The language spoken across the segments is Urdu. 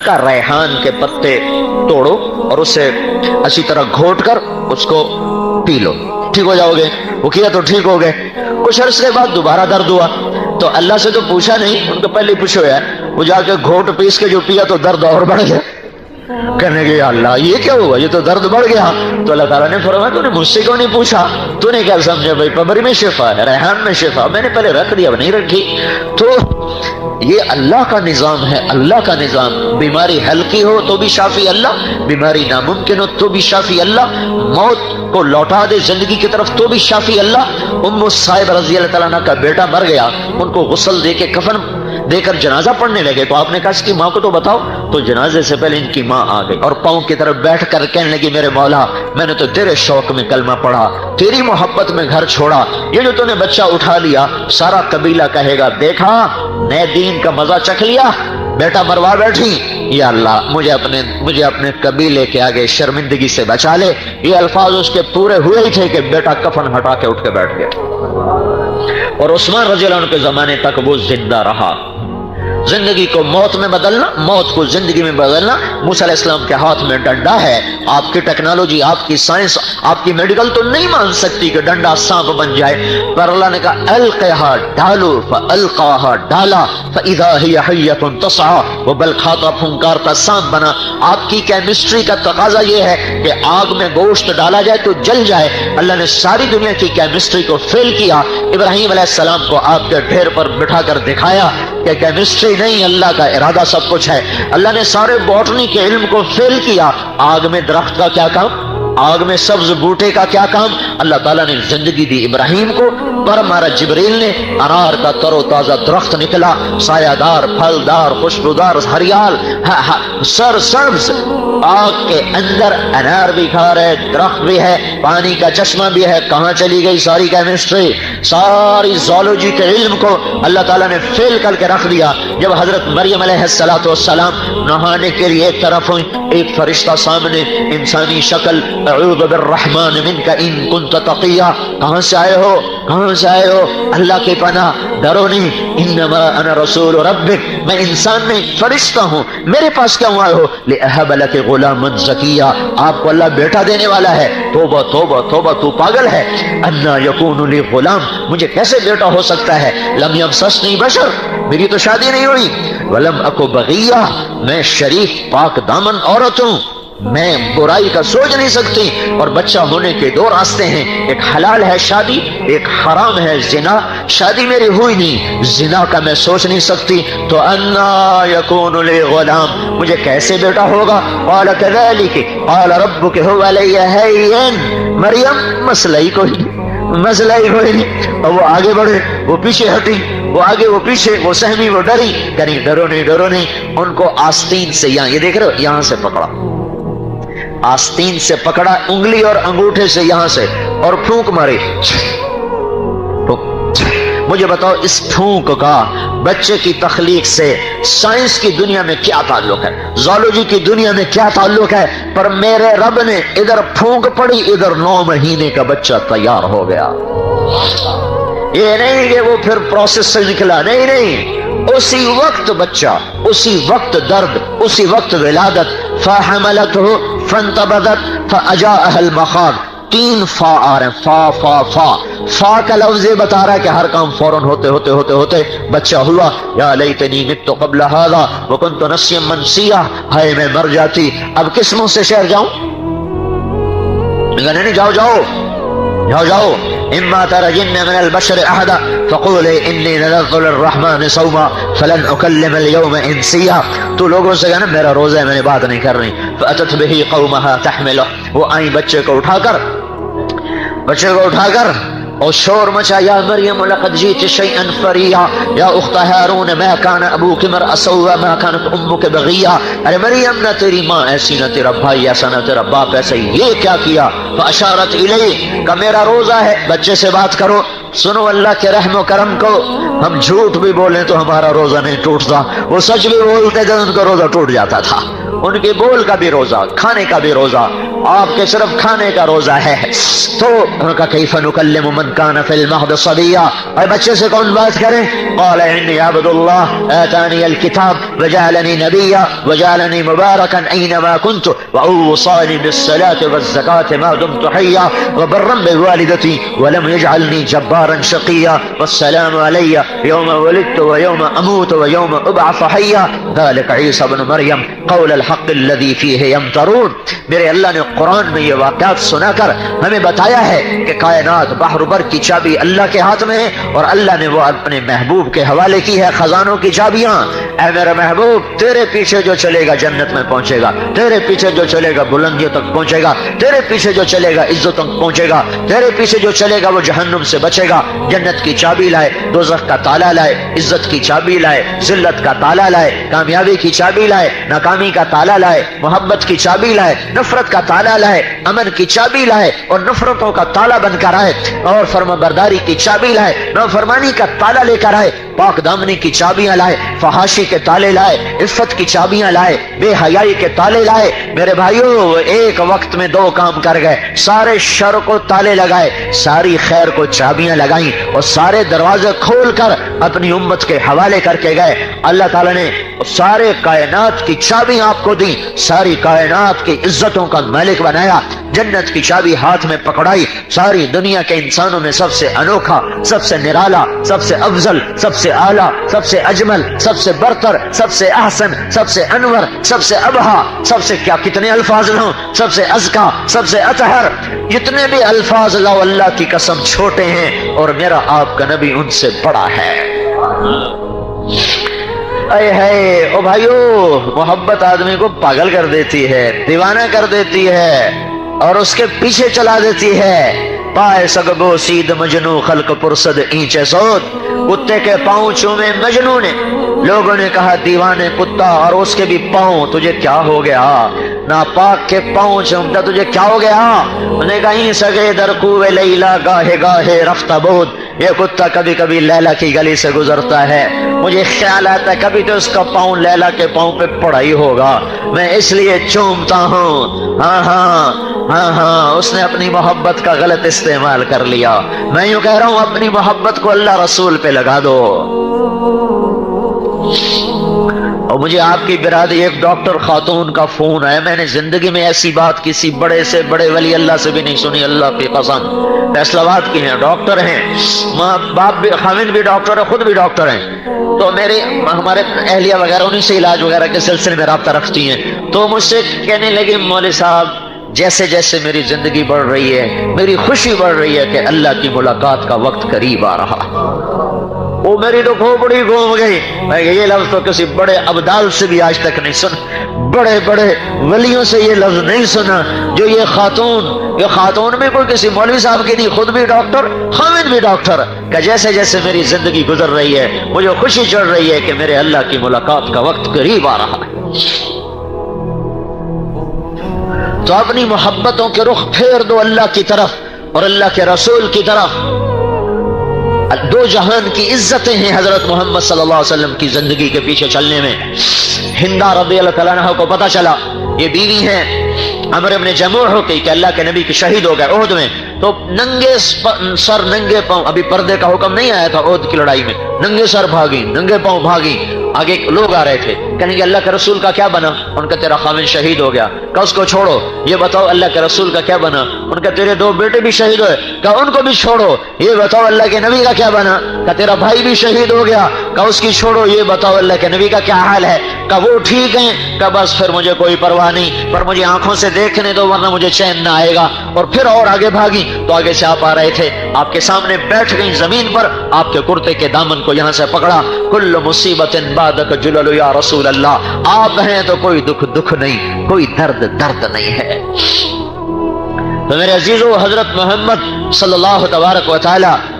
کا ریحان کے پتے توڑو اور اسے اچھی طرح گھوٹ کر اس کو پی لو، ٹھیک ہو جاؤ گے۔ وہ کیا تو ٹھیک ہو گئے۔ کچھ عرصے بعد دوبارہ درد ہوا تو اللہ سے تو پوچھا نہیں، ان کو پہلے پوچھو ہے، وہ جا کے گھوٹ پیس کے جو پیا تو درد اور بڑھ گیا۔ کہنے گے یا اللہ یہ کیا ہوا، یہ تو درد بڑھ گیا۔ تو اللہ تعالیٰ نے فرمایا تو نے مجھ سے کیوں نہیں پوچھا، تو نے کیا سمجھا بھائی پبری میں شفا ہے، ریحان میں شفا، میں نے پہلے رکھ دیا اب نہیں رکھی۔ تو یہ اللہ کا نظام ہے، اللہ کا نظام۔ بیماری ہلکی ہو تو بھی شافی اللہ، بیماری ناممکن ہو تو بھی شافی اللہ، موت کو لوٹا دے زندگی کی طرف تو بھی شافی اللہ۔ ام صائب رضی اللہ تعالیٰ عنہ کا بیٹا مر گیا، ان کو غسل دے کے کفن دے کر جنازہ پڑھنے لگے تو آپ نے کہا اس کی ماں کو تو بتاؤ، تو جنازے سے پہلے ان کی ماں آ گئی اور پاؤں کی طرف بیٹھ کر کہنے لگی میرے مولا میں نے تو تیرے شوق میں کلمہ پڑھا، تیری محبت میں گھر چھوڑا، یہ جو تو نے بچہ اٹھا لیا سارا قبیلہ کہے گا دیکھا نئے دین کا مزہ چکھ لیا، بیٹا مروا بیٹھی، یا اللہ مجھے اپنے قبیلے کے آگے شرمندگی سے بچا لے۔ یہ الفاظ اس کے پورے ہوئے ہی تھے کہ بیٹا کفن ہٹا کے اٹھ کے بیٹھ گیا۔ اور عثمان رضی اللہ عنہ کے زمانے تک وہ زندہ رہا۔ زندگی کو موت میں بدلنا، موت کو زندگی میں بدلنا موسیٰ علیہ السلام کے ہاتھ میں ڈنڈا ہے۔ آپ کی ٹیکنالوجی، آپ کی سائنس، آپ کی میڈیکل تو نہیں مان سکتی کہ ڈنڈا سانپ بن جائے، پر اللہ نے کہا القھا ڈالو، فالقاھا ڈالا فاذا ہی حیۃ تسعی، وہ بل کھاتا پھنکارتا سانپ بنا۔ آپ کی کیمسٹری کا تقاضا یہ ہے کہ آگ میں گوشت ڈالا جائے تو جل جائے، اللہ نے ساری دنیا کی کیمسٹری کو فیل کیا۔ ابراہیم علیہ السلام کو آگ کے ڈھیر پر بٹھا کر دکھایا کہ کیمسٹری نہیں، اللہ کا ارادہ سب کچھ ہے۔ اللہ نے سارے باٹنی کے علم کو فیل کیا، آگ میں درخت کا کیا کام، آگ میں سبز بوٹے کا کیا کام۔ اللہ تعالیٰ نے زندگی دی ابراہیم کو، پر مارا جبریل نے انار کا تر و تازہ درخت نکلا، سایہ دار، پھلدار، خوشبودار، ہریال، سر سبز، آگ کے اندر انار بھی کھا رہے، درخت بھی ہے، پانی کا چشمہ بھی ہے۔ کہاں چلی گئی ساری کیمسٹری، ساری زولوجی کے علم کو اللہ تعالیٰ نے فیل کر کے رکھ دیا۔ جب حضرت مریم علیہ السلام نہانے کے لیے ایک طرف ہوئی، ایک فرشتہ سامنے انسانی شکل، اعوذ بالرحمن منک ان کنت تقیا، کہاں سے آئے ہو، کہاں سے آئے ہو، اللہ کی پناہ، ڈرو نہیں، انما انا رسول ربک، میں انسان میں فرشتہ ہوں، میرے پاس کیوں آئے ہو، لأہب لک غلاما زکیا، آپ کو اللہ بیٹا دینے والا ہے۔ توبہ توبہ توبہ، تو پاگل ہے، انا یکون لی غلام، مجھے کیسے بیٹا ہو سکتا ہے، لم یمسسنی بشر، میری تو شادی نہیں ہوئی، ولم اکو بغیہ، میں شریف پاک دامن عورت ہوں، میں برائی کا سوچ نہیں سکتی۔ اور بچہ ہونے کے دو راستے ہیں، ایک حلال ہے شادی، ایک حرام ہے زنا۔ شادی میری ہوئی نہیں، زنا کا میں سوچ نہیں سکتی، تو انا یکون لی غلام، مجھے کیسے بیٹا ہوگا۔ قال کذلک قال ربک هو علی هین، مریم مسئلہ ہی کوئی نہیں۔ اور وہ آگے بڑھے، وہ پیچھے ہٹی، وہ آگے وہ پیچھے، وہ سہمی وہ ڈری، کہیں ڈرو نہیں۔ ان کو آستین سے، یہاں یہ دیکھ رہے ہو، یہاں سے پکڑا، آستین سے پکڑا، انگلی اور انگوٹھے سے یہاں سے، اور پھونک ماری۔ مجھے بتاؤ اس پھونک کا بچے کی تخلیق سے سائنس کی دنیا میں کیا تعلق ہے، زولوجی کی دنیا میں کیا تعلق ہے، پر میرے رب نے ادھر پھونک پڑی، ادھر 9 مہینے کا بچہ تیار ہو گیا۔ یہ نہیں کہ وہ پھر پروسیس سے نکلا، نہیں، اسی وقت بچہ، اسی وقت درد، اسی وقت ولادت۔ فحملته فانتبذت فاجاءها المخاض، 3 فا آ رہے ہیں، فا کا لفظ یہ بتا رہا ہے کہ ہر کام فوراً ہوتے بچہ ہوا۔ یا لیتنی مت قبل هذا وكنت نسيا منسيا، ہائے میں مر جاتی، اب کس منہ سے شہر جاؤں، نہیں، جاؤ، اما ترجن من البشر احدا فقولي انی نذرت للرحمن صوما فلن اکلم اليوم انسیا، تو لوگوں سے کہنا میرا روزہ ہے، میں نے بات نہیں کرنی۔ فاتت به قومها تحمله، وہ آئی بچے کو اٹھا کر اور شور مچا، یا مریم لقد جئت شیئا فریا، یا اخت ہارون ما کان ابوک امرأ سوء ما کانت امک بغیا، ارے مریم نہ تیری ماں ایسی، نہ تیرا بھائی ایسا، نہ تیرا باپ ایسا، یہ کیا کیا۔ فاشارت الیہ، کہ میرا روزہ ہے، بچے سے بات کرو۔ سنو اللہ کے رحم و کرم کو، ہم جھوٹ بھی بولیں تو ہمارا روزہ نہیں ٹوٹتا، وہ سچ بھی بولتے تو ان کا روزہ ٹوٹ جاتا تھا، ان کے بول کا بھی روزہ، کھانے کا بھی روزہ، آپ کے صرف کھانے کا روزہ ہے. تو انہوں کا کیف نکلم من کان فی المہد صبیا، اور بچے سے کون بات کریں؟ قال انی عبد اللہ آتانی الکتاب وجعلنی نبیا وجعلنی مبارکا اینما کنت واوصانی بالصلاة والزکاة ما دمت حیا وبرا بوالدتی ولم يجعلنی جبارا شقیا والسلام علی یوم ولدت ویوم اموت ویوم ابعث حیا ذلك عیسی بن مریم قول الحق الذی فیہ یمترون. میرے اللہ نے قرآن میں یہ واقعات سنا کر ہمیں بتایا ہے کہ کائنات بحر بر کی چابی اللہ کے ہاتھ میں ہے، اور اللہ نے وہ اپنے محبوب کے حوالے کی ہے خزانوں کی چابیاں. اے میرے محبوب، تیرے پیچھے جو چلے گا جنت میں پہنچے گا، تیرے پیچھے جو چلے گا بلندیوں تک پہنچے گا، تیرے پیچھے جو چلے گا عزت تک پہنچے گا، تیرے پیچھے جو چلے گا وہ جہنم سے بچے گا. جنت کی چابی لائے، دوزخ کا تالا لائے، عزت کی چابی لائے، ذلت کا تالا لائے، کامیابی کی چابی لائے، ناکامی کا تالا لائے، محبت کی چابی لائے، نفرت کا تالا لائے، امن کی چابی لائے اور نفرتوں کا تالا بن کر آئے، اور فرما برداری کی چابی لائے، نافرمانی کا تالا لے کر آئے، پاک دامنی کی چابیاں لائے، فحاشی کے تالے لائے، عفت کی چابیاں لائے، بے حیائی کے تالے لائے. میرے بھائیو، ایک وقت میں دو کام کر گئے، سارے شر کو تالے لگائے، ساری خیر کو چابیاں لگائیں اور سارے دروازے کھول کر اپنی امت کے حوالے کر کے گئے. اللہ تعالیٰ نے سارے کائنات کی چابیاں آپ کو دی، ساری کائنات کی عزتوں کا مالک بنایا، جنت کی چابی ہاتھ میں پکڑائی، ساری دنیا کے انسانوں میں سب سے انوکھا، سب سے نرالا، سب سے افضل، سب سے اعلیٰ، سب سے اجمل، سب سے برتر، سب سے احسن، سب سے انور، سب سے ابہا، سب سے کیا کتنے الفاظ لوں، سب سے ازکا، سب سے اطہر، جتنے بھی الفاظ لو اللہ کی قسم چھوٹے ہیں، اور میرا آپ کا نبی ان سے بڑا ہے. اے ہے او بھائیو، محبت آدمی کو پاگل کر دیتی ہے، دیوانہ کر دیتی ہے اور اس کے پیچھے چلا دیتی ہے. پائے سگبو سید مجنو خلق پرسد اینچے سود، کتے کے پاؤں چومے مجنو نے، لوگوں نے کہا دیوانے کتا، اور اس کے بھی پاؤں، تجھے کیا ہو گیا؟ ناپاک کے پاؤں چومتا، تجھے کیا ہو گیا؟ انہوں نے کہا ہی سگے در کوے لیلا گاہے گاہے رفتہ بود، یہ کتا کبھی کبھی لیلا کی گلی سے گزرتا ہے، مجھے خیال آتا ہے کبھی تو اس کا پاؤں لیلا کے پاؤں پہ پڑا ہی ہوگا، میں اس لیے چومتا ہوں. ہاں ہاں ہاں ہاں، اس نے اپنی محبت کا غلط استعمال کر لیا. میں یوں کہہ رہا ہوں، اپنی محبت کو اللہ رسول پہ لگا دو. اور مجھے آپ کی برادری ایک ڈاکٹر خاتون کا فون آیا، میں نے زندگی میں ایسی بات کسی بڑے سے بڑے ولی اللہ سے بھی نہیں سنی، اللہ کی قسم. فیصلہ آباد کی ہیں، ڈاکٹر ہیں، ماں باپ بھی، خاوند بھی ڈاکٹر ہے، خود بھی ڈاکٹر ہیں. تو ہمارے اہلیہ وغیرہ انہیں سے علاج وغیرہ کے سلسلے میں رابطہ رکھتی ہیں. تو مجھ سے کہنے لگی مولوی صاحب، جیسے جیسے میری زندگی بڑھ رہی ہے، میری خوشی بڑھ رہی ہے کہ اللہ کی ملاقات کا وقت قریب آ رہا. وہ میری تو کھوپڑی گھوم گئی. میں یہ لفظ تو کسی بڑے ابدال سے بھی آج تک نہیں سنا، بڑے بڑے ولیوں سے یہ لفظ نہیں سنا، جو یہ خاتون میں کوئی کسی مولوی صاحب کی نہیں، خود بھی ڈاکٹر، خاوند بھی ڈاکٹر، کہ جیسے جیسے میری زندگی گزر رہی ہے مجھے خوشی چڑھ رہی ہے کہ میرے اللہ کی ملاقات کا وقت قریب آ رہا ہے. تو اپنی محبتوں کے رخ پھیر دو اللہ کی طرف اور اللہ کے رسول کی طرف. دو جہان کی عزتیں ہیں حضرت محمد صلی اللہ علیہ وسلم کی زندگی کے پیچھے چلنے میں. ہندا رضی اللہ تعالیٰ عنہ کو پتا چلا یہ بیوی ہیں عمرو بن جموح ہو گئی کہ اللہ کے نبی کی شہید ہو گئے احد میں. تو ننگے سر ننگے پاؤں، ابھی پردے کا حکم نہیں آیا تھا احد کی لڑائی میں، ننگے سر بھاگی، ننگے پاؤں بھاگی. آگے لوگ آ رہے تھے، کہیں گے اللہ کے رسول کا کیا بنا؟ ان کا تیرا خاوند شہید ہو گیا. کہ اس کو چھوڑو. یہ بتاؤ اللہ کے رسول کا کیا بنا؟ ان کا تیرے دو بیٹے بھی شہید ہوئے. کہ ان کو بھی چھوڑو. یہ بتاؤ اللہ کے نبی کا کیا بنا؟ کہ تیرا بھائی بھی شہید ہو گیا. کہ اس کی چھوڑو. یہ بتاؤ اللہ کے نبی کا کیا حال ہے؟ کہ وہ ٹھیک ہیں. کہ بس پھر مجھے کوئی پرواہ نہیں، پر مجھے آنکھوں سے دیکھنے دو ورنہ مجھے چین نہ آئے گا. اور پھر اور آگے بھاگی تو آگے سے آپ آ رہے تھے، آپ کے سامنے بیٹھ گئی زمین پر، آپ کے کرتے کے دامن کو یہاں سے پکڑا. کل مصیبت بعدک جلل یا رسول اللہ، آپ ہیں تو کوئی دکھ نہیں، کوئی درد نہیں ہے. تو میرے عزیزو، حضرت محمد صلی اللہ تبارک و تعالی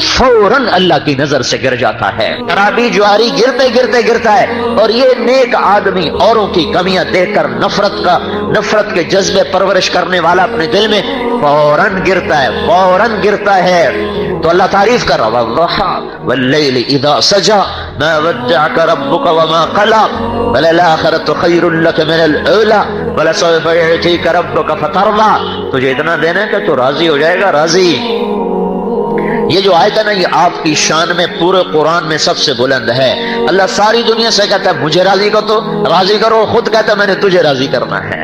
فوراً اللہ کی نظر سے گر جاتا ہے. ترابی جواری گرتے گرتے گرتا ہے، اور یہ نیک آدمی اوروں کی کمیاں دیکھ کر نفرت کے جذبے پرورش کرنے والا اپنے دل میں فوراً گرتا ہے، فوراً گرتا ہے. تو اللہ تعریف کر رہا والضحى واللیل اذا سجى ما ودعك ربك وما قلى وللآخرة خیر لك من الاولى ولسوف يعطيك ربك فترضى. تجھے اتنا دینا ہے کہ تو راضی ہو جائے گا، راضی. یہ جو آیت ہے نا، یہ آپ کی شان میں پورے قرآن میں سب سے بلند ہے. اللہ ساری دنیا سے کہتا ہے مجھے راضی کرو، تو راضی کرو، خود کہتا ہے میں نے تجھے راضی کرنا ہے.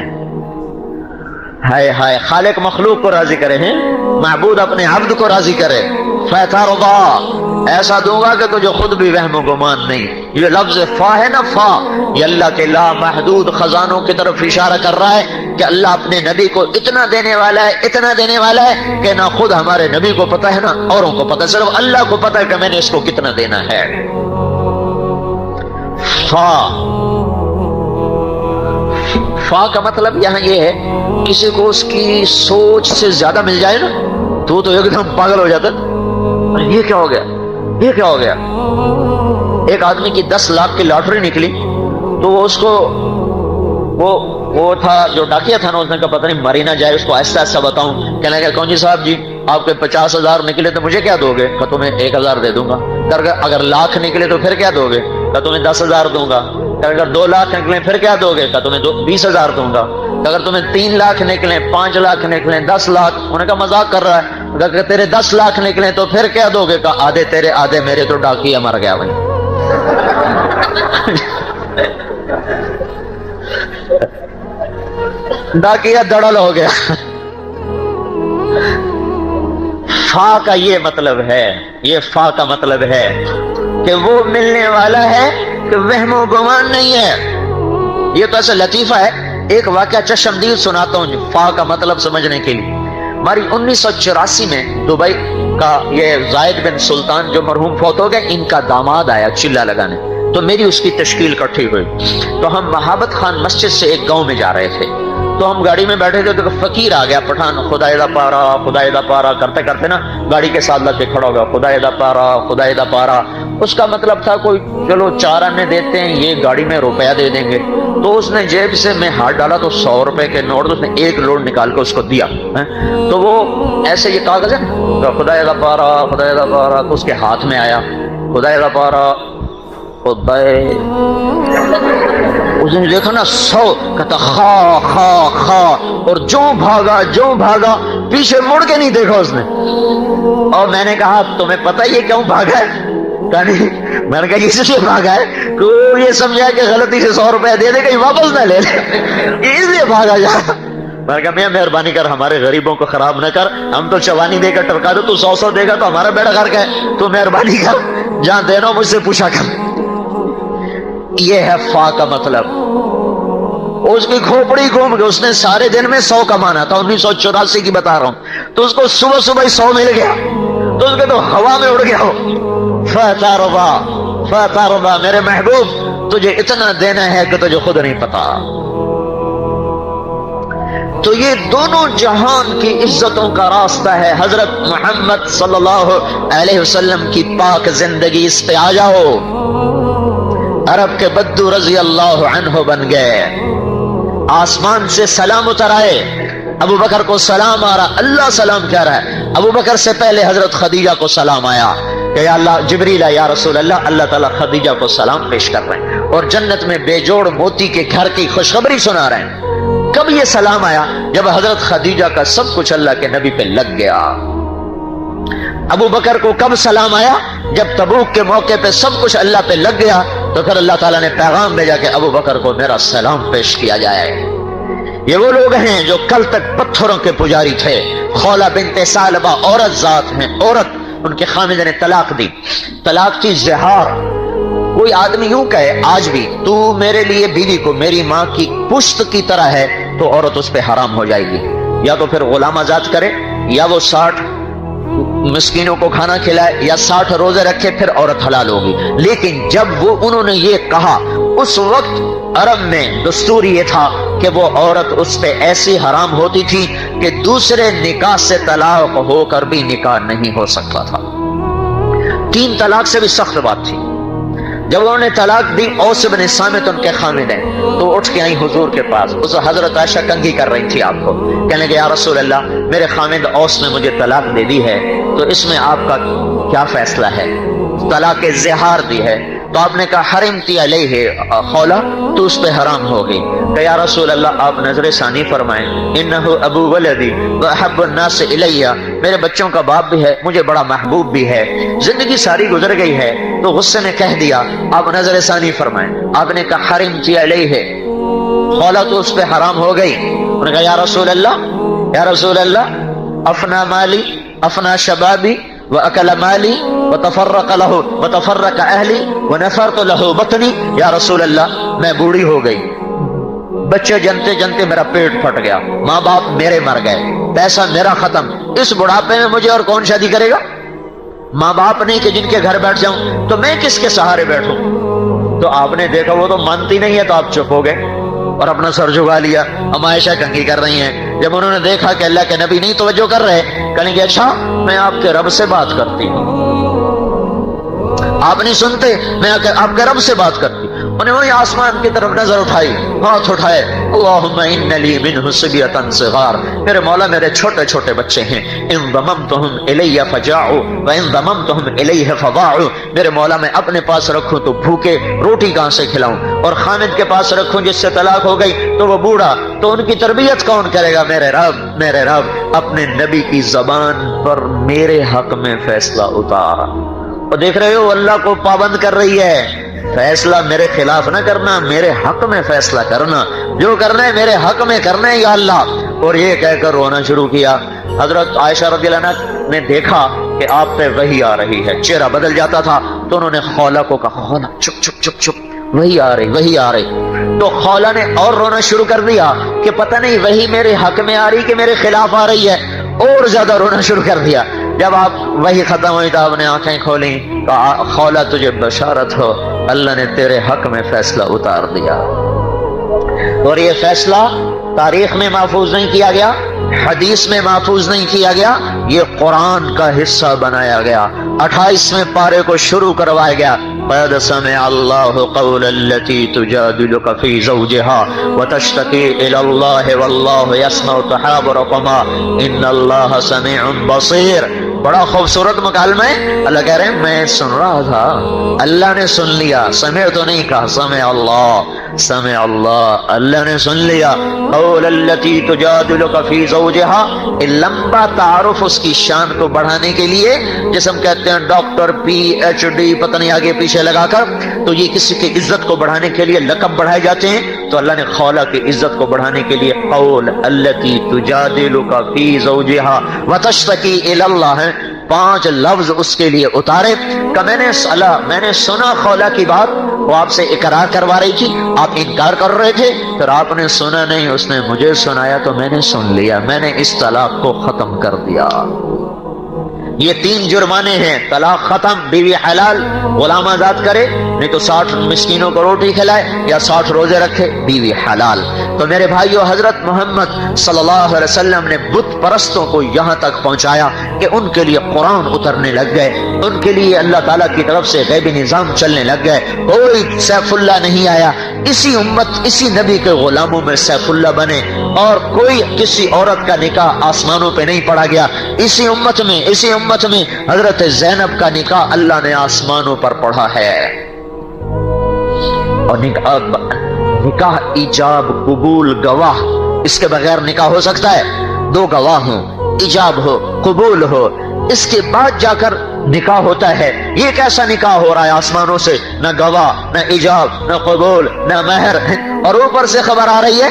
ہائے ہائے، خالق مخلوق کو راضی کرے ہیں، معبود اپنے عبد کو راضی کرے. فَتَرْضَى، ایسا دوں گا کہ تجھے خود بھی وہم و گمان نہیں. یہ لفظ فا ہے نا، فا، یہ اللہ کے لا محدود خزانوں کی طرف اشارہ کر رہا ہے کہ اللہ اپنے نبی کو اتنا دینے والا ہے، اتنا دینے والا ہے کہ نہ خود ہمارے نبی کو پتہ ہے نہ اوروں کو پتہ ہے، صرف اللہ کو پتہ ہے کہ میں نے اس کو کتنا دینا ہے. فا کا مطلب یہاں یہ ہے کسی کو اس کی سوچ سے زیادہ مل جائے نا تو ایک دم پاگل ہو جاتا. یہ کیا ہو گیا، یہ کیا ہو گیا. ایک آدمی کی 10 لاکھ کی لاٹری نکلی تو وہ اس کو وہ تھا جو ڈاکیا تھا نا، اس نے کہا پتہ نہیں مری نہ جائے، اس کو ایسا ایسا بتاؤں. کہنے لگا کون جی صاحب جی آپ کے 50,000 نکلے تو مجھے کیا دو گے؟ کہ تمہیں 1,000 دے دوں گا. اگر لاکھ نکلے تو پھر کیا دو گے؟ کہ تمہیں 10,000 دوں گا. اگر 2 لاکھ نکلے پھر کیا دو گے؟ کہ تمہیں 20,000 دوں گا. اگر تمہیں 3 لاکھ نکلے، 5 لاکھ نکلے، 10 لاکھ، انہوں نے کہا مذاق کر رہا ہے. اگر تیرے 10 لاکھ نکلے تو پھر کیا دو گے؟ کہ آدھے تیرے آدھے میرے، تو ڈاکیا مر گیا بھائی. ڈاکیا دڑل ہو گیا. فا کا یہ مطلب ہے، یہ فا کا مطلب ہے کہ وہ ملنے والا ہے کہ وہم و گمان نہیں ہے. یہ تو ایسا لطیفہ ہے. ایک واقعہ چشمدید سناتا ہوں فا کا مطلب سمجھنے کے لیے. ہماری 1984 میں دبئی کا یہ زائد بن سلطان جو مرحوم فوت ہو گئے، ان کا داماد آیا چلا لگانے، تو میری اس کی تشکیل کٹھی ہوئی. تو ہم محبت خان مسجد سے ایک گاؤں میں جا رہے تھے، تو ہم گاڑی میں بیٹھے تھے تو فقیر آ گیا پٹھان، خدائے دا پارا خدائے دا پارا کرتے کرتے نا گاڑی کے ساتھ لگ کے کھڑا ہو گیا، خدائے دا پارا خدائے دا پارا. اس کا مطلب تھا کوئی چلو 4 آنے دیتے ہیں، یہ گاڑی میں روپیہ دے دیں گے. تو اس نے جیب سے میں ہاتھ ڈالا تو 100 روپے کے نوٹ، اس نے 1 لوڈ نکال کے اس کو دیا. تو وہ ایسے یہ کاغذ ہے خدائے دا پارا خدائے دا پارا، تو اس کے ہاتھ میں آیا خدائے دا پارا خدائے. اس نے دیکھا نا 100، کہتا خا خا خا، اور جو بھاگا پیچھے مڑ کے نہیں دیکھا اس نے. اور میں نے کہا تمہیں پتہ یہ کیوں بھاگا ہے؟ میں نے کہا اس لیے بھاگا ہے کہ وہ یہ سمجھا کہ غلطی سے 100 روپے دے دے کہیں واپس نہ لے لے، اس لیے بھاگا جا. میں نے کہا میں مہربانی کر ہمارے غریبوں کو خراب نہ کر، ہم تو چوانی دے کر ٹرکا دو، تو 100 دے گا تو ہمارا بیڑا غرق ہے. تو مہربانی کر جہاں دینا مجھ سے پوچھا کر. یہ ہے فا کا مطلب. اس کی کھوپڑی گھوم گئی، اس نے سارے دن میں 100 کمانا تھا، 1984 کی بتا رہا ہوں. تو اس کو صبح صبح 100 مل گیا تو اس کے تو ہوا میں اڑ گیا. فترضى میرے محبوب تجھے اتنا دینا ہے کہ تجھے خود نہیں پتا. تو یہ دونوں جہان کی عزتوں کا راستہ ہے. حضرت محمد صلی اللہ علیہ وسلم کی پاک زندگی، اس پہ آ جاؤ. عرب کے بدو رضی اللہ عنہ بن گئے، آسمان سے سلام اتر آئے، ابو بکر کو سلام آ رہا، اللہ سلام کہہ رہا ہے. ابو بکر سے پہلے حضرت خدیجہ کو سلام آیا کہ یا اللہ جبریل یا رسول اللہ، اللہ تعالیٰ خدیجہ کو سلام پیش کر رہے ہیں اور جنت میں بے جوڑ موتی کے گھر کی خوشخبری سنا رہے ہیں. کب یہ سلام آیا؟ جب حضرت خدیجہ کا سب کچھ اللہ کے نبی پہ لگ گیا. ابو بکر کو کب سلام آیا؟ جب تبوک کے موقع پہ سب کچھ اللہ پہ لگ گیا تو پھر اللہ تعالیٰ نے پیغام بھیجا کہ ابو بکر کو میرا سلام پیش کیا جائے. یہ وہ لوگ ہیں جو کل تک پتھروں کے پجاری تھے. خولہ بنت ثعلبہ عورت ذات ہیں، عورت، ان کے خامد نے طلاق دی. طلاق کی زہار. کوئی آدمی یوں کہے آج بھی تو میرے لیے بیوی کو میری ماں کی پشت کی طرح ہے، تو عورت اس پہ حرام ہو جائے گی. یا تو پھر غلام آزاد کرے، یا وہ 60 مسکینوں کو کھانا کھلائے، یا 60 روزے رکھے، پھر عورت حلال ہوگی. لیکن جب انہوں نے یہ کہا، اس وقت عرب میں دستور یہ تھا کہ وہ عورت اس پہ ایسی حرام ہوتی تھی کہ دوسرے نکاح سے طلاق ہو کر بھی نکاح نہیں ہو سکتا تھا. 3 طلاق سے بھی سخت بات تھی. جب انہوں نے طلاق دی اوس بن صامت ان کے خامد ہیں تو اٹھ کے آئی حضور کے پاس. اس حضرت عائشہ کنگھی کر رہی تھی آپ کو, کہنے لگے یا رسول اللہ میرے خامد اوس نے مجھے طلاق دے دی ہے تو اس میں آپ کا کیا فیصلہ ہے؟ طلاق زہار دی ہے. تو آپ نے کہا حرمتی علیہ خولا, تو اس پہ حرام ہوگی. کہ یا رسول اللہ آپ نظر ثانی فرمائیں, انہو ابو ولدی واحب الناس الیہ, میرے بچوں کا باپ بھی ہے مجھے بڑا محبوب بھی ہے. زندگی ساری گزر گئی ہے تو غصے میں کہہ دیا, آپ نظر ثانی فرمائیں. آپ نے کہا حرمتی علیہ خولا, تو اس پہ حرام ہو گئی. انہوں نے کہا یا رسول اللہ افنا مالی افنا شبابی وَأَكَلَ مَالِي وَتَفَرَّقَ لَهُ وَتَفَرَّقَ أَهْلِي وَنَفَرْتُ لَهُ بَطْنِي. یا رسول اللہ میں بوڑھی ہو گئی, بچے جنتے جنتے میرا پیٹ پھٹ گیا, ماں باپ میرے مر گئے, پیسہ میرا ختم, اس بڑھاپے میں مجھے اور کون شادی کرے گا؟ ماں باپ نہیں کہ جن کے گھر بیٹھ جاؤں, تو میں کس کے سہارے بیٹھوں؟ تو آپ نے دیکھا وہ تو مانتی نہیں ہے, تو آپ چپ ہو گئے اور اپنا سر جھکا لیا. ام عائشہ کنگھی کر رہی ہیں. جب انہوں نے دیکھا کہ اللہ کے نبی نہیں توجہ کر رہے, کہیں گے اچھا میں آپ کے رب سے بات کرتی ہوں, آپ نہیں سنتے, میں آپ کے رب سے بات کرتی. انہیں وہی آسمان کی طرف نظر اٹھائی, ہاتھ اٹھائے, اللہم ان لی منہ صبیۃ صغار, میرے مولا میرے چھوٹے چھوٹے بچے ہیں, ان ضممتہم الی فجاعوا وان ضممتہم الیہ فضاعوا, میرے مولا میں اپنے پاس رکھوں تو بھوکے روٹی کہاں سے کھلاؤں, اور خامد کے پاس رکھوں جس سے طلاق ہو گئی تو وہ بوڑھا, تو ان کی تربیت کون کرے گا؟ میرے رب اپنے نبی کی زبان پر میرے حق میں فیصلہ اتارا. اور دیکھ رہے ہو اللہ کو پابند کر رہی ہے, فیصلہ میرے خلاف نہ کرنا, میرے حق میں فیصلہ کرنا, جو کرنا ہے میرے حق میں کرنا ہے یا اللہ. اور یہ کہہ کر رونا شروع کیا. حضرت عائشہ رضی اللہ عنہا نے دیکھا کہ آپ پہ وحی آ رہی ہے, چہرہ بدل جاتا تھا, تو انہوں نے خولا کو کہا خولا چپ چپ چپ چپ, وہی آ رہی. تو خولا نے اور رونا شروع کر دیا کہ پتہ نہیں وہی میرے حق میں آ رہی کہ میرے خلاف آ رہی ہے, اور زیادہ رونا شروع کر دیا. جب آپ وہی ختم ہوئی تو آپ نے آنکھیں کھولیں, کہا خولا تجھے بشارت ہو, اللہ نے تیرے حق میں فیصلہ اتار دیا. اور یہ فیصلہ تاریخ میں محفوظ نہیں کیا گیا, حدیث میں محفوظ نہیں کیا گیا, یہ قرآن کا حصہ بنایا گیا, 28ویں پارے کو شروع کروایا گیا. قد سمع اللہ قول التي تجادلك في زوجها وتشتكي الى الله والله يسمع تحاوركما ان اللہ سمیع بصیر. بڑا خوبصورت مکالمہ ہے. اللہ کہہ رہے ہیں میں سن رہا تھا, اللہ نے سن لیا, سمع تو نہیں کہا, سمع اللہ, اللہ نے سن لیا. قول التي تجادلك في زوجها, لمبا تعارف اس کی شان کو بڑھانے کے لیے, جیسے ہم کہتے ہیں ڈاکٹر پی ایچ ڈی پتہ نہیں آگے پیچھے لگا کر, تو یہ کسی کی عزت کو بڑھانے کے لیے لقب بڑھائے جاتے ہیں. تو اللہ نے خولا کی عزت کو بڑھانے کے لیے قول التي تجادلك في زوجها وتشتكي الى اللہ ہے, 5 لفظ اس کے لیے اتارے. کہ میں نے سنا خولا کی بات, وہ آپ سے اقرار کروا رہی تھی, آپ انکار کر رہے تھے, پھر آپ نے سنا نہیں, اس نے مجھے سنایا تو میں نے سن لیا, میں نے اس طلاق کو ختم کر دیا. یہ 3 جرمانے ہیں, طلاق ختم, بیوی حلال, غلام آزاد کرے, نہیں تو 60 مسکینوں کو روٹی کھلائے یا 60 روزے رکھے, بیوی حلال. تو میرے بھائیو, حضرت محمد صلی اللہ علیہ وسلم نے بت پرستوں کو یہاں تک پہنچایا کہ ان کے لیے قرآن اترنے لگ گئے, ان کے لیے اللہ تعالیٰ کی طرف سے غیبی نظام چلنے لگ گئے. کوئی سیف اللہ نہیں آیا, اسی امت اسی نبی کے غلاموں میں سیف اللہ بنے, اور کوئی کسی عورت کا نکاح آسمانوں پہ نہیں پڑا گیا. اسی امت میں حضرت زینب کا نکاح اللہ نے آسمانوں پر پڑھا ہے. اور نکاح ایجاب قبول گواہ, اس کے بغیر نکاح ہو سکتا ہے؟ 2 گواہ ہوں, ایجاب ہو قبول ہو, اس کے بعد جا کر نکاح ہوتا ہے. یہ کیسا نکاح ہو رہا ہے آسمانوں سے, نہ گواہ, نہ ایجاب, نہ قبول, نہ مہر, اور اوپر سے خبر آ رہی ہے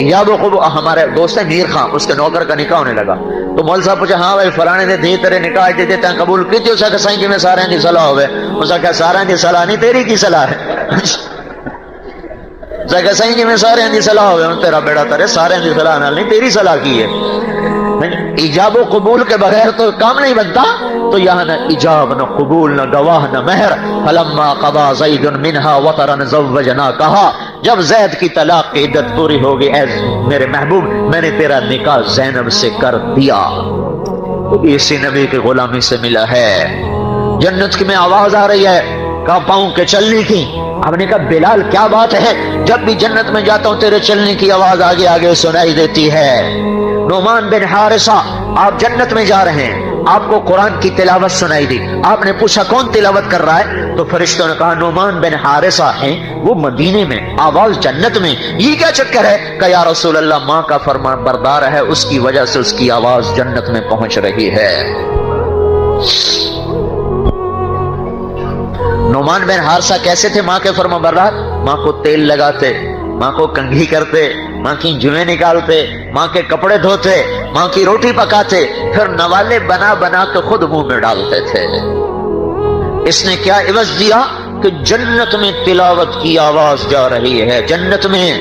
ایجاب و قبول. ہمارے دوست ہے میر خان, اس کے نوکر کا نکاح ہونے لگا, تو مول صاحب پوچھا ہاں بھائی فلانے نے دی تیرے نکاح دے دیتے ہیں قبول کی تھی؟ اسے کہ سائیں جی میں سارے دی صلاح ہوئے. اسے کہ سارے دی صلاح نہیں, تیری کی صلاح ہے. کہ سائیں جی میں سارے دی صلاح ہوئے, تیرا بیڑا ترے, سارے دی صلاح نہیں, تیری صلاح کی ہے. ایجاب و قبول کے بغیر تو کام نہیں بنتا. تو یہاں نہ ایجاب, نہ قبول, نہ گواہ, نہ مہر. فلما قضى زید منها وطرا زوجناکہا, جب زید کی طلاق کی عدت پوری ہوگی, اے میرے محبوب میں نے تیرا نکاح زینب سے کر دیا. اسی نبی کی غلامی سے ملا ہے. جنت میں آواز آ رہی ہے کہا پاؤں کے چلنے کی. آپ نے کہا بلال کیا بات ہے, جب بھی جنت میں جاتا ہوں تیرے چلنے کی آواز آگے آگے سنائی دیتی ہے. نعمان بن حارثہ آپ جنت میں جا رہے ہیں, آپ کو قرآن کی تلاوت سنائی دی. آپ نے پوچھا کون تلاوت کر رہا ہے, تو فرشتوں نے کہا نعمان بن حارثہ ہیں, وہ مدینے میں, آواز جنت میں, یہ کیا چکر ہے؟ کہ یا رسول اللہ ماں کا فرمان بردار ہے, اس کی وجہ سے اس کی آواز جنت میں پہنچ رہی ہے. نعمان بن حارثہ کیسے تھے ماں کے فرما بردار؟ ماں کو تیل لگاتے, ماں کو کنگھی کرتے, ماں کی جویں نکالتے, ماں کے کپڑے دھوتے, ماں کی روٹی پکاتے, پھر نوالے بنا بنا کے خود منہ میں ڈالتے تھے. اس نے کیا عوض دیا کہ جنت میں تلاوت کی آواز جا رہی ہے. جنت میں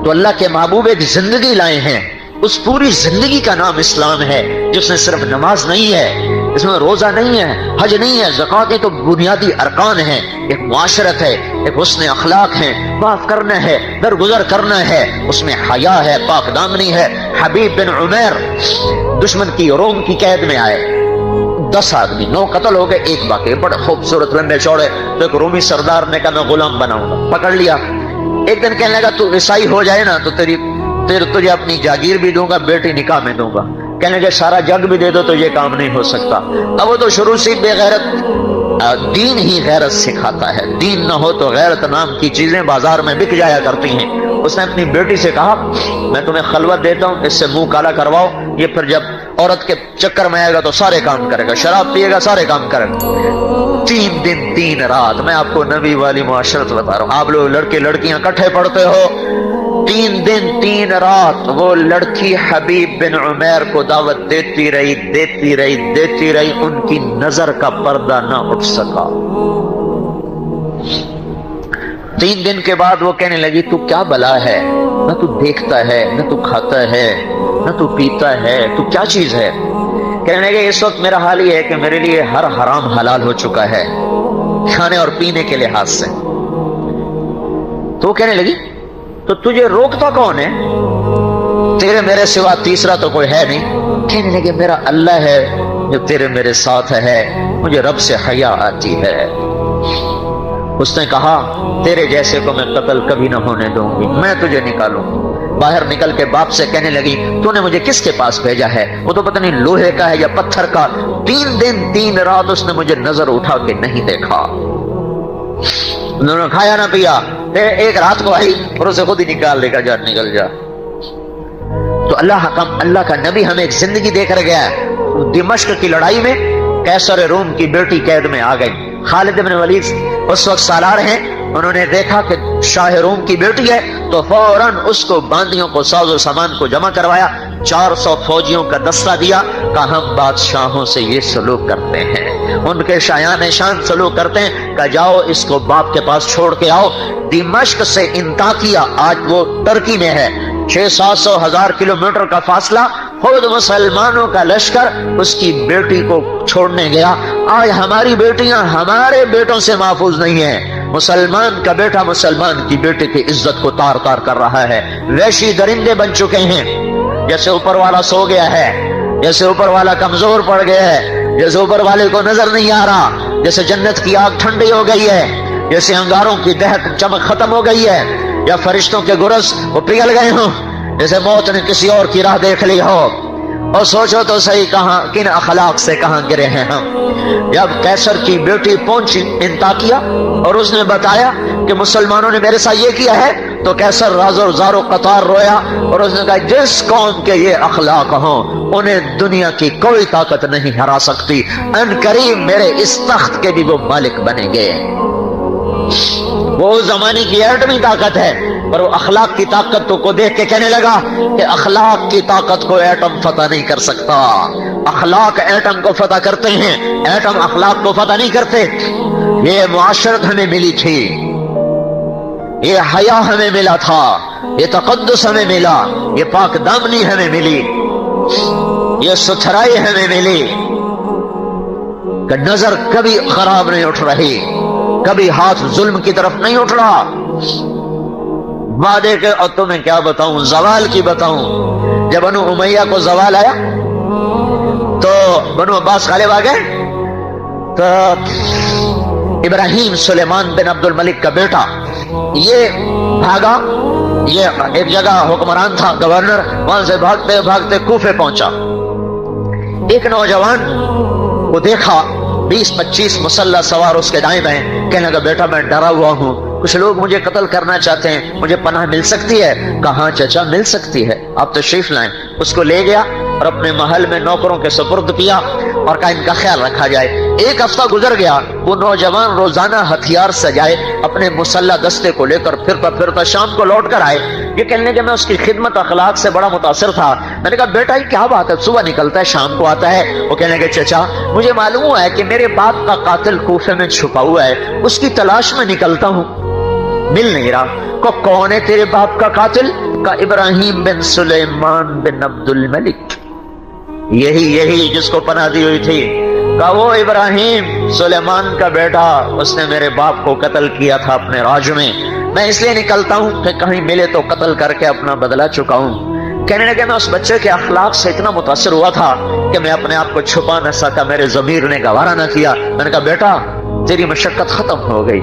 تو اللہ کے محبوب ایک زندگی لائے ہیں, اس پوری زندگی کا نام اسلام ہے, جس میں صرف نماز نہیں ہے, اس میں روزہ نہیں ہے, حج نہیں ہے, زکوٰۃ تو بنیادی ارکان ہیں, ایک معاشرت ہے, ایک حسن اخلاق ہے, معاف کرنا ہے, درگزر کرنا ہے, اس میں حیا ہے, پاک دامنی ہے. حبیب بن عمیر دشمن کی روم کی قید میں آئے, 10 آدمی, 9 قتل ہو گئے, 1 باقی, بڑے خوبصورت لمبے چوڑے. تو ایک رومی سردار نے کہا میں غلام بناؤں گا, پکڑ لیا. ایک دن کہنے لگا تو عیسائی ہو جائے نا تو تجھے اپنی جاگیر بھی دوں گا, بیٹی نکاح میں دوں گا. کہنے لگے سارا جگ بھی دے دو تو یہ کام نہیں ہو سکتا. اب وہ تو شروع سے بے غیرت, دین ہی غیرت سکھاتا ہے, دین نہ ہو تو غیرت نام کی چیزیں بازار میں بک جایا کرتی ہیں. اس نے اپنی بیٹی سے کہا میں تمہیں خلوت دیتا ہوں, اس سے منہ کالا کرواؤ, یہ پھر جب عورت کے چکر میں آئے گا تو سارے کام کرے گا, شراب پیے گا, سارے کام کرے گا. 3 دن 3 رات, میں آپ کو نبی والی معاشرت بتا رہا ہوں. آپ لوگ لڑکے لڑکیاں اکٹھے پڑھتے ہو, 3 دن 3 رات وہ لڑکی حبیب بن عمیر کو دعوت دیتی رہی, دیتی رہی, دیتی رہی, ان کی نظر کا پردہ نہ اٹھ سکا. 3 دن کے بعد وہ کہنے لگی تو کیا بلا ہے, نہ تو دیکھتا ہے, نہ تو کھاتا ہے, نہ تو پیتا ہے, تو کیا چیز ہے؟ کہنے لگے اس وقت میرا حال یہ ہے کہ میرے لیے ہر حرام حلال ہو چکا ہے کھانے اور پینے کے لحاظ سے. تو وہ کہنے لگی تو تجھے روکتا کون ہے, تیرے میرے سوا تیسرا تو کوئی ہے نہیں. کہنے لگے میرا اللہ ہے جو تیرے میرے ساتھ ہے, مجھے رب سے حیا آتی ہے. اس نے کہا تیرے جیسے کو میں قتل کبھی نہ ہونے دوں گی, میں تجھے نکالوں. باہر نکل کے باپ سے کہنے لگی تو نے مجھے کس کے پاس بھیجا ہے, وہ تو پتہ نہیں لوہے کا ہے یا پتھر کا. 3 دن 3 رات اس نے مجھے نظر اٹھا کے نہیں دیکھا. انہوں نے کھایا نہ پیا, ایک رات کو آئی اور اسے خود ہی نکال دے گا, جا نکل جا. تو اللہ کا نبی ہمیں ایک زندگی دے کر گیا ہے. دمشق کی لڑائی میں قیصر روم کی بیٹی قید میں آ گئی. خالد بن ولید اس وقت سالار ہیں, انہوں نے دیکھا کہ شاہ روم کی بیٹی ہے تو فوراً اس کو باندیوں کو ساز و سامان کو جمع کروایا, 400 فوجیوں کا دستہ دیا, کہ ہم بادشاہوں سے یہ سلوک کرتے ہیں, ان کے شایان شان سلوک کرتے ہیں, کہ جاؤ اس کو باپ کے پاس چھوڑ کے آؤ. دمشق سے انطاکیہ, آج وہ ترکی میں ہے, 600-700 ہزار کلومیٹر کا فاصلہ, خود مسلمانوں کا لشکر اس کی بیٹی کو چھوڑنے گیا. آج ہماری بیٹیاں ہمارے بیٹوں سے محفوظ نہیں ہیں. مسلمان کا بیٹا مسلمان کی بیٹی کی عزت کو تار تار کر رہا ہے. وحشی درندے بن چکے ہیں, جیسے اوپر والا سو گیا ہے, جیسے اوپر والا کمزور پڑ گیا ہے, جیسے اوپر والے کو نظر نہیں آ رہا, جیسے جنت کی آگ ٹھنڈی ہو گئی ہے, جیسے انگاروں کی دہک چمک ختم ہو گئی ہے, یا فرشتوں کے گرز وہ پگھل گئے ہوں, جیسے موت نے کسی اور کی راہ دیکھ لی ہو. اور سوچو تو صحیح کہاں کن اخلاق سے کہاں گرے ہیں ہم. جب قیصر کی بیٹی پہنچی انطاکیہ اور اس نے بتایا کہ مسلمانوں نے میرے ساتھ یہ کیا ہے, تو قیصر راز و زار و قطار رویا, اور اس نے کہا جس قوم کے یہ اخلاق ہوں انہیں دنیا کی کوئی طاقت نہیں ہرا سکتی, ان قریب میرے اس تخت کے بھی وہ مالک بنیں گے. وہ زمانے کی ایٹمی طاقت ہے, پر وہ اخلاق کی طاقت کو دیکھ کے کہنے لگا کہ اخلاق کی طاقت کو ایٹم فتح نہیں کر سکتا. اخلاق ایٹم کو فتح کرتے ہیں, ایٹم اخلاق کو فتح نہیں کرتے. یہ معاشرت ہمیں ملی تھی, یہ حیا ہمیں ملا تھا, یہ تقدس ہمیں ملا, یہ پاک دامنی ہمیں ملی, یہ ستھرائی ہمیں ملی, کہ نظر کبھی خراب نہیں اٹھ رہی, کبھی ہاتھ ظلم کی طرف نہیں اٹھ رہا. وعدے کے, اور تمہیں کیا بتاؤں, زوال کی بتاؤں. جب بنو امیہ کو زوال آیا تو بنو عباس غالب آ گئے, تو ابراہیم سلیمان بن عبد الملک کا بیٹا یہ بھاگا، یہ ایک جگہ حکمران تھا، گورنر، وہاں سے بھاگتے بھاگتے کوفے پہنچا۔ ایک نوجوان کو دیکھا، 20-25 مسلح سوار اس کے دائیں بائیں، کہنے لگا بیٹا میں ڈرا ہوا ہوں، کچھ لوگ مجھے قتل کرنا چاہتے ہیں، مجھے پناہ مل سکتی ہے؟ کہاں چچا مل سکتی ہے، آپ تشریف لائیں۔ اس کو لے گیا اور اپنے محل میں نوکروں کے سپرد کیا اور کہا ان کا خیال رکھا جائے۔ ایک ہفتہ گزر گیا، وہ نوجوان روزانہ ہتھیار سجائے اپنے مسلح دستے کو لے کر پھرتا پھرتا شام کو لوٹ کر آئے۔ یہ کہنے کہ میں اس کی خدمت اخلاق سے بڑا متاثر تھا۔ میں نے کہا بیٹا یہ کیا بات ہے، صبح نکلتا ہے شام کو آتا ہے؟ وہ کہنے کہ چچا مجھے معلوم ہوا ہے کہ میرے باپ کا قاتل کوفے میں چھپا ہوا ہے، اس کی تلاش میں نکلتا ہوں، مل نہیں رہا۔ کو کون ہے تیرے باپ کا قاتل؟ کا ابراہیم بن سلیمان بن عبد الملک، یہی جس کو پناہ دی ہوئی تھی۔ کہا وہ ابراہیم سلیمان کا بیٹا، اس نے میرے باپ کو قتل کیا تھا اپنے راج میں اس لیے نکلتا ہوں کہ کہیں ملے تو قتل کر کے اپنا بدلہ چکاؤں۔ کہنے لگے میں اس بچے کے اخلاق سے اتنا متاثر ہوا تھا کہ میں اپنے آپ کو چھپا نہ سکا، میرے ضمیر نے گوارا نہ کیا۔ میں نے کہا بیٹا تیری مشقت ختم ہو گئی۔